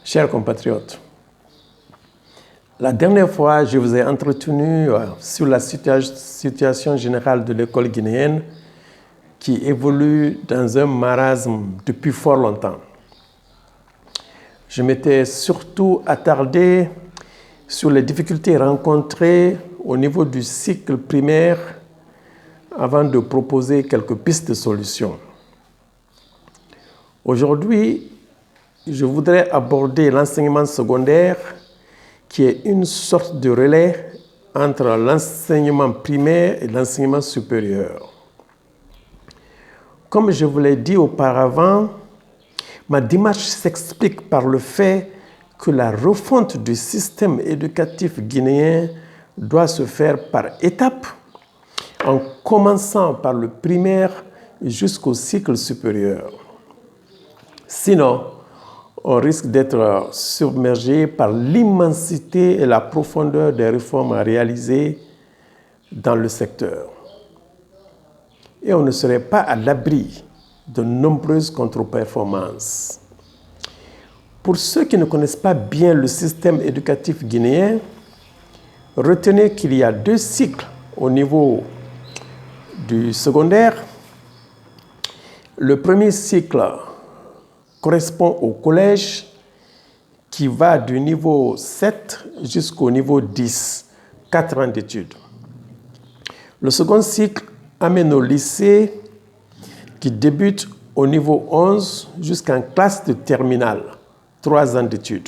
Chers compatriotes, la dernière fois, je vous ai entretenu sur la situation générale de l'école guinéenne qui évolue dans un marasme depuis fort longtemps. Je m'étais surtout attardé sur les difficultés rencontrées au niveau du cycle primaire avant de proposer quelques pistes de solutions. Aujourd'hui, je voudrais aborder l'enseignement secondaire qui est une sorte de relais entre l'enseignement primaire et l'enseignement supérieur. Comme je vous l'ai dit auparavant, ma démarche s'explique par le fait que la refonte du système éducatif guinéen doit se faire par étapes, en commençant par le primaire jusqu'au cycle supérieur. Sinon, on risque d'être submergé par l'immensité et la profondeur des réformes à réaliser dans le secteur. Et on ne serait pas à l'abri de nombreuses contre-performances. Pour ceux qui ne connaissent pas bien le système éducatif guinéen, retenez qu'il y a 2 cycles au niveau du secondaire. Le premier cycle correspond au collège qui va du niveau 7 jusqu'au niveau 10, 4 ans d'études. Le second cycle amène au lycée qui débute au niveau 11 jusqu'en classe de terminale, 3 ans d'études.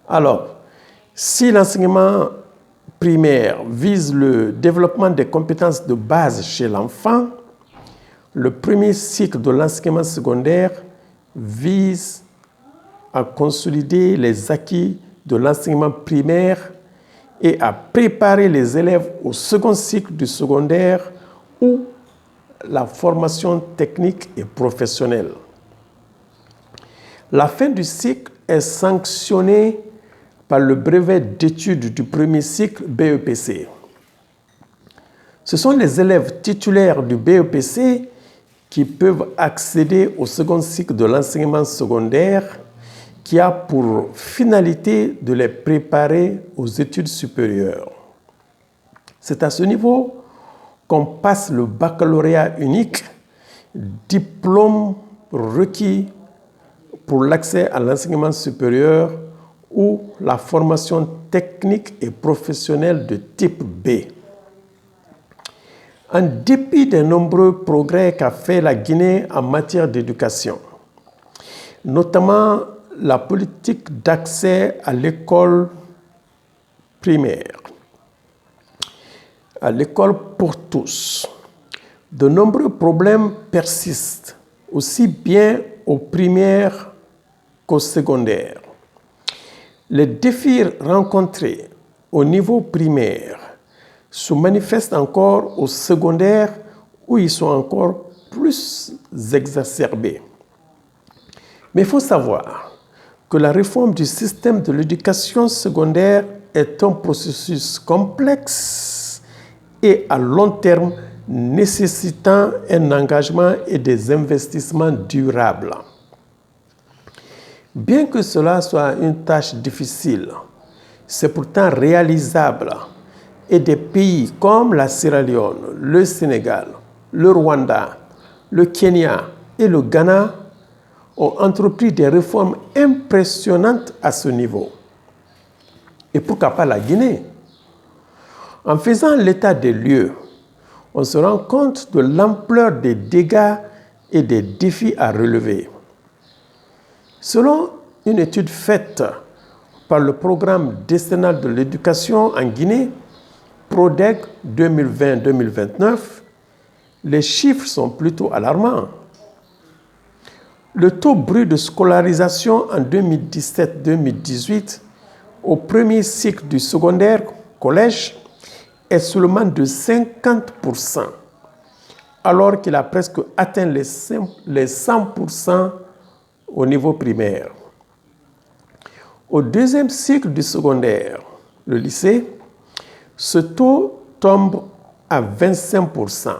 Alors, si l'enseignement primaire vise le développement des compétences de base chez l'enfant, le premier cycle de l'enseignement secondaire vise à consolider les acquis de l'enseignement primaire et à préparer les élèves au second cycle du secondaire ou la formation technique et professionnelle. La fin du cycle est sanctionnée par le brevet d'études du premier cycle BEPC. Ce sont les élèves titulaires du BEPC qui peuvent accéder au second cycle de l'enseignement secondaire qui a pour finalité de les préparer aux études supérieures. C'est à ce niveau qu'on passe le baccalauréat unique, diplôme requis pour l'accès à l'enseignement supérieur ou la formation technique et professionnelle de type B. En dépit des nombreux progrès qu'a fait la Guinée en matière d'éducation, notamment la politique d'accès à l'école primaire, à l'école pour tous, de nombreux problèmes persistent, aussi bien au primaire qu'au secondaire. Les défis rencontrés au niveau primaire se manifestent encore au secondaire où ils sont encore plus exacerbés. Mais il faut savoir que la réforme du système de l'éducation secondaire est un processus complexe et à long terme nécessitant un engagement et des investissements durables. Bien que cela soit une tâche difficile, c'est pourtant réalisable et des pays comme la Sierra Leone, le Sénégal, le Rwanda, le Kenya et le Ghana ont entrepris des réformes impressionnantes à ce niveau. Et pourquoi pas la Guinée? En faisant l'état des lieux, on se rend compte de l'ampleur des dégâts et des défis à relever. Selon une étude faite par le programme décennal de l'éducation en Guinée, PRODEC 2020-2029, les chiffres sont plutôt alarmants. Le taux brut de scolarisation en 2017-2018 au premier cycle du secondaire collège est seulement de 50%, alors qu'il a presque atteint les 100% au niveau primaire. Au deuxième cycle du secondaire, le lycée, ce taux tombe à 25%.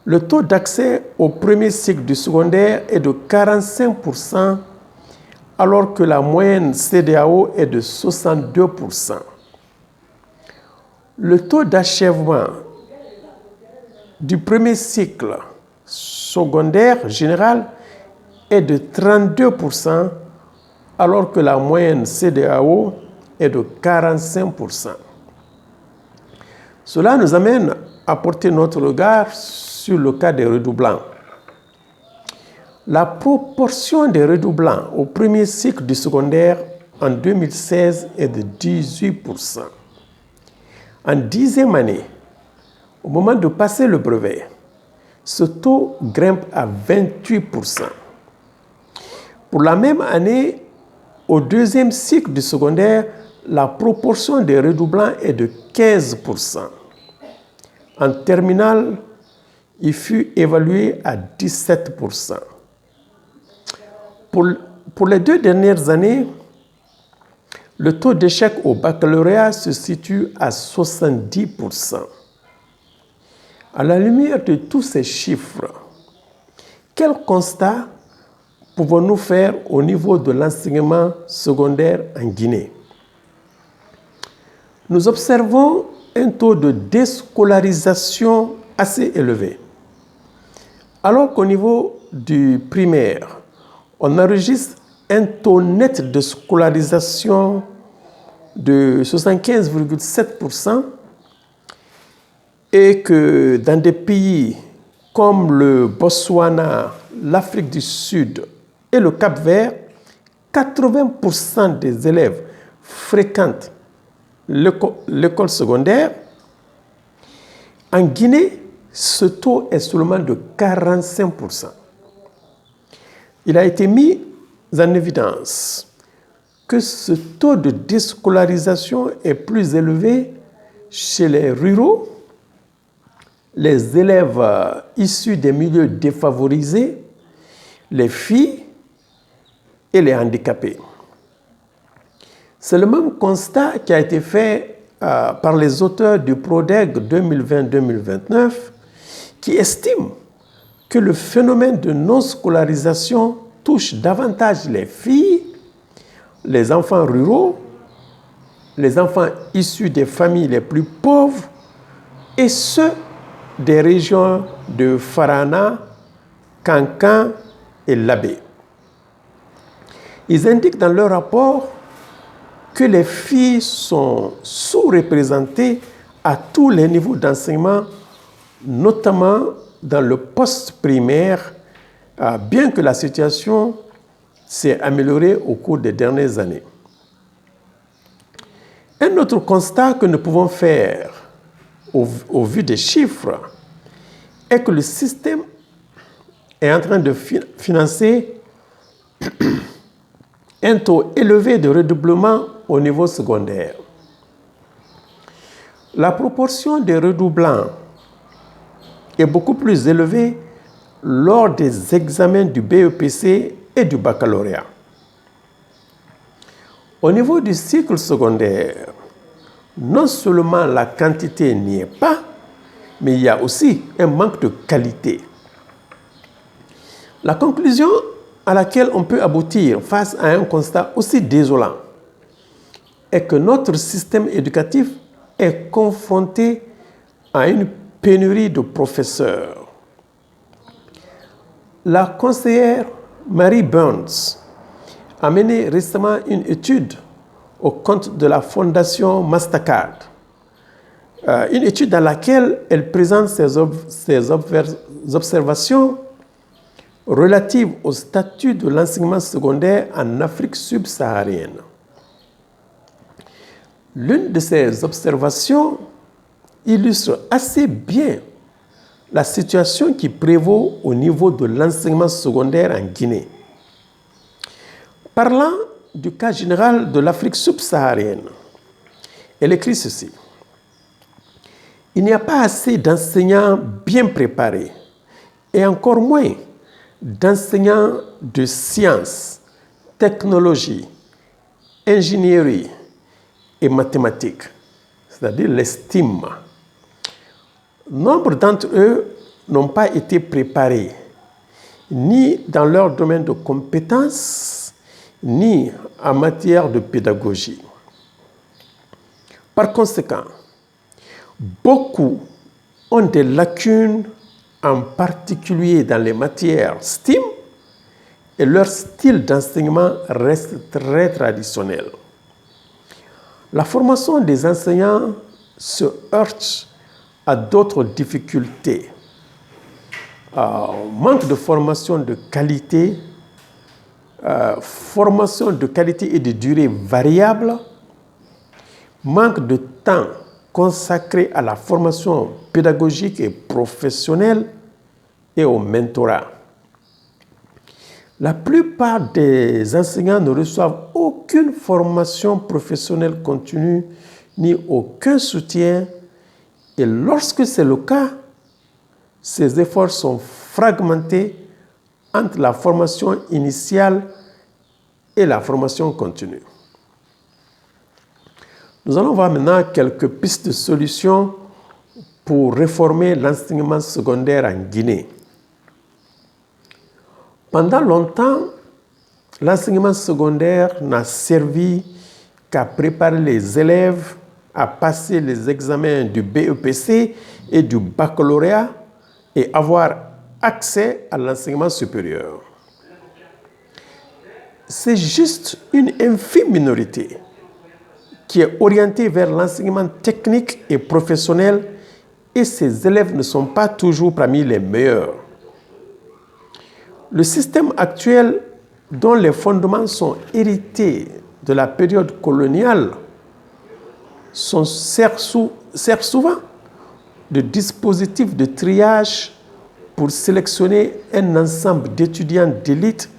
Le taux d'accès au premier cycle du secondaire est de 45%, alors que la moyenne CEDEAO est de 62%. Le taux d'achèvement du premier cycle secondaire général est de 32%, alors que la moyenne CEDEAO est de 45%. Cela nous amène à porter notre regard sur le cas des redoublants. La proportion des redoublants au premier cycle du secondaire en 2016 est de 18%. En 10e année, au moment de passer le brevet, ce taux grimpe à 28%. Pour la même année, au deuxième cycle du secondaire, la proportion des redoublants est de 15%. En terminale, il fut évalué à 17%. Pour les 2 dernières années, le taux d'échec au baccalauréat se situe à 70%. À la lumière de tous ces chiffres, quel constat pouvons-nous faire au niveau de l'enseignement secondaire en Guinée? Nous observons un taux de déscolarisation assez élevé. Alors qu'au niveau du primaire, on enregistre un taux net de scolarisation de 75,7% et que dans des pays comme le Botswana, l'Afrique du Sud et le Cap-Vert, 80% des élèves fréquentent l'école secondaire. En Guinée, ce taux est seulement de 45%. Il a été mis en évidence que ce taux de déscolarisation est plus élevé chez les ruraux, les élèves issus des milieux défavorisés, les filles et les handicapés. C'est le même constat qui a été fait par les auteurs du PRODEG 2020-2029 qui estiment que le phénomène de non-scolarisation touche davantage les filles, les enfants ruraux, les enfants issus des familles les plus pauvres et ceux des régions de Farana, Kankan et Labé. Ils indiquent dans leur rapport que les filles sont sous-représentées à tous les niveaux d'enseignement, notamment dans le post-primaire, bien que la situation s'est améliorée au cours des dernières années. Un autre constat que nous pouvons faire au vu des chiffres est que le système est en train de financer un taux élevé de redoublement au niveau secondaire. La proportion des redoublants est beaucoup plus élevée lors des examens du BEPC et du baccalauréat. Au niveau du cycle secondaire, non seulement la quantité n'y est pas, mais il y a aussi un manque de qualité. La conclusion à laquelle on peut aboutir face à un constat aussi désolant est que notre système éducatif est confronté à une pénurie de professeurs. La conseillère Mary Burns a mené récemment une étude au compte de la fondation Mastercard, une étude dans laquelle elle présente ses observations relatives au statut de l'enseignement secondaire en Afrique subsaharienne. L'une de ces observations illustre assez bien la situation qui prévaut au niveau de l'enseignement secondaire en Guinée. Parlant du cas général de l'Afrique subsaharienne, elle écrit ceci. Il n'y a pas assez d'enseignants bien préparés et encore moins d'enseignants de sciences, technologie, ingénierie et mathématiques, c'est-à-dire les STEM. Nombre d'entre eux n'ont pas été préparés ni dans leur domaine de compétences, ni en matière de pédagogie. Par conséquent, beaucoup ont des lacunes, en particulier dans les matières STEAM, et leur style d'enseignement reste très traditionnel. La formation des enseignants se heurte à d'autres difficultés. Manque de formation de qualité, formation de qualité et de durée variable, manque de temps consacré à la formation pédagogique et professionnelle et au mentorat. La plupart des enseignants ne reçoivent aucune formation professionnelle continue ni aucun soutien, et lorsque c'est le cas, ces efforts sont fragmentés entre la formation initiale et la formation continue. Nous allons voir maintenant quelques pistes de solutions pour réformer l'enseignement secondaire en Guinée. Pendant longtemps, l'enseignement secondaire n'a servi qu'à préparer les élèves à passer les examens du BEPC et du baccalauréat et avoir accès à l'enseignement supérieur. C'est juste une infime minorité qui est orientée vers l'enseignement technique et professionnel, et ces élèves ne sont pas toujours parmi les meilleurs. Le système actuel, dont les fondements sont hérités de la période coloniale, sert souvent de dispositif de triage pour sélectionner un ensemble d'étudiants d'élite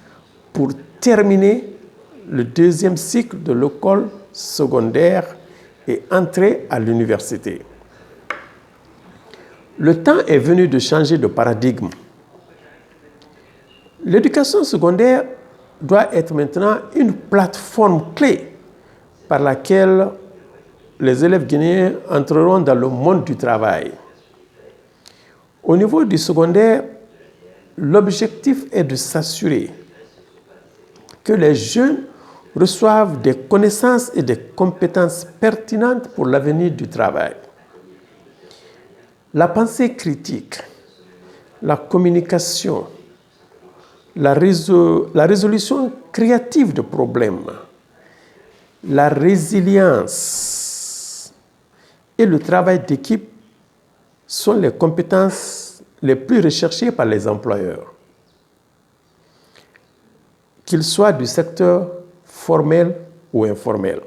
pour terminer le deuxième cycle de l'école secondaire et entrer à l'université. Le temps est venu de changer de paradigme. L'éducation secondaire doit être maintenant une plateforme clé par laquelle les élèves guinéens entreront dans le monde du travail. Au niveau du secondaire, l'objectif est de s'assurer que les jeunes reçoivent des connaissances et des compétences pertinentes pour l'avenir du travail. La pensée critique, la communication, la résolution créative de problèmes, la résilience et le travail d'équipe sont les compétences les plus recherchées par les employeurs, qu'ils soient du secteur formel ou informel.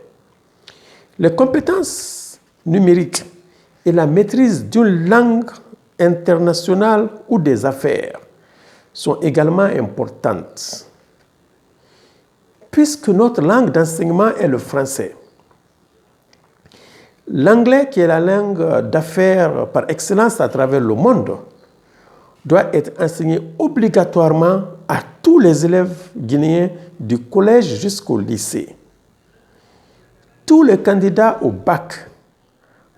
Les compétences numériques et la maîtrise d'une langue internationale ou des affaires sont également importantes. Puisque notre langue d'enseignement est le français, l'anglais, qui est la langue d'affaires par excellence à travers le monde, doit être enseigné obligatoirement à tous les élèves guinéens du collège jusqu'au lycée. Tous les candidats au bac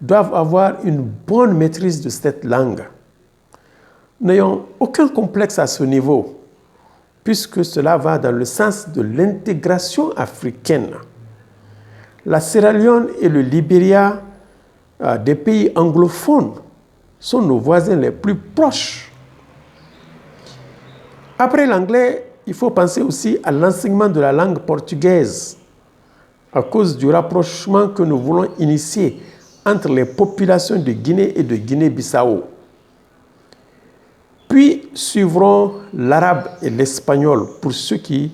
doivent avoir une bonne maîtrise de cette langue. N'ayons aucun complexe à ce niveau, puisque cela va dans le sens de l'intégration africaine. La Sierra Leone et le Libéria, des pays anglophones, sont nos voisins les plus proches. Après l'anglais, il faut penser aussi à l'enseignement de la langue portugaise, à cause du rapprochement que nous voulons initier entre les populations de Guinée et de Guinée-Bissau. Puis suivront l'arabe et l'espagnol pour ceux qui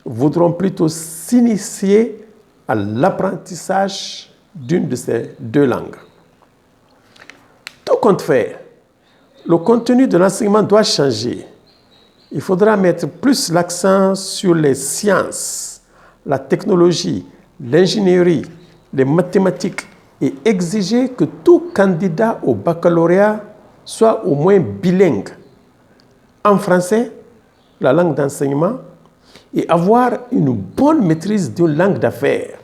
voudront plutôt s'initier à l'apprentissage d'une de ces deux langues. Tout compte fait, le contenu de l'enseignement doit changer. Il faudra mettre plus l'accent sur les sciences, la technologie, l'ingénierie, les mathématiques et exiger que tout candidat au baccalauréat soit au moins bilingue en français, la langue d'enseignement, et avoir une bonne maîtrise d'une langue d'affaires.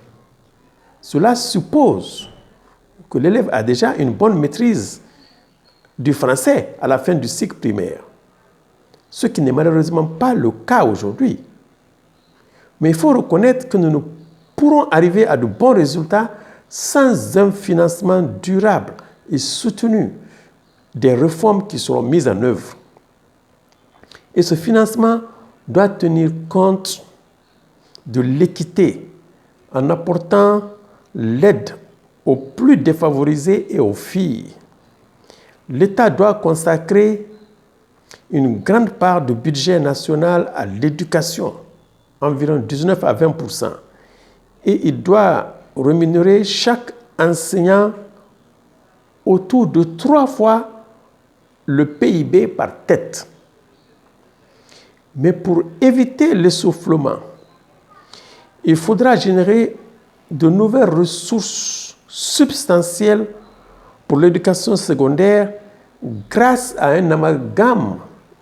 Cela suppose que l'élève a déjà une bonne maîtrise du français à la fin du cycle primaire, ce qui n'est malheureusement pas le cas aujourd'hui. Mais il faut reconnaître que nous ne pourrons arriver à de bons résultats sans un financement durable et soutenu des réformes qui seront mises en œuvre. Et ce financement doit tenir compte de l'équité en apportant l'aide aux plus défavorisés et aux filles. L'État doit consacrer une grande part du budget national à l'éducation, environ 19 à 20%, et il doit rémunérer chaque enseignant autour de 3 fois le PIB par tête. Mais pour éviter l'essoufflement, il faudra générer de nouvelles ressources substantielles pour l'éducation secondaire grâce à un amalgame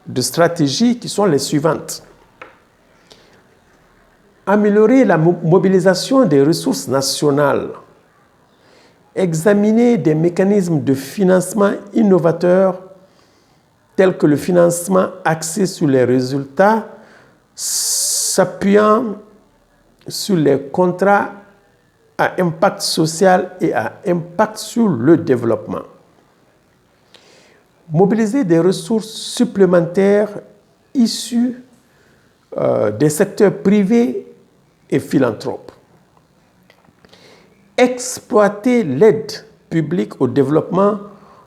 de stratégies qui sont les suivantes. Améliorer la mobilisation des ressources nationales, examiner des mécanismes de financement innovateurs tels que le financement axé sur les résultats, s'appuyant sur les contrats à impact social et à impact sur le développement. Mobiliser des ressources supplémentaires issues des secteurs privés et philanthropes. Exploiter l'aide publique au développement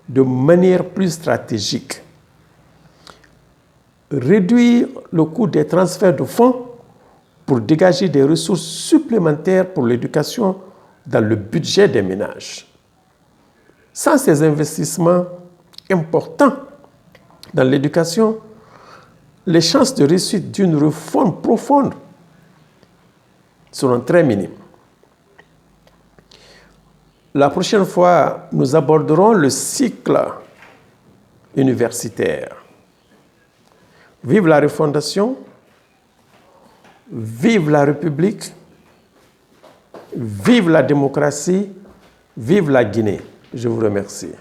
de manière plus stratégique. Réduire le coût des transferts de fonds pour dégager des ressources supplémentaires pour l'éducation dans le budget des ménages. Sans ces investissements importants dans l'éducation, les chances de réussite d'une réforme profonde seront très minimes. La prochaine fois, nous aborderons le cycle universitaire. Vive la refondation, vive la République, vive la démocratie, vive la Guinée. Je vous remercie.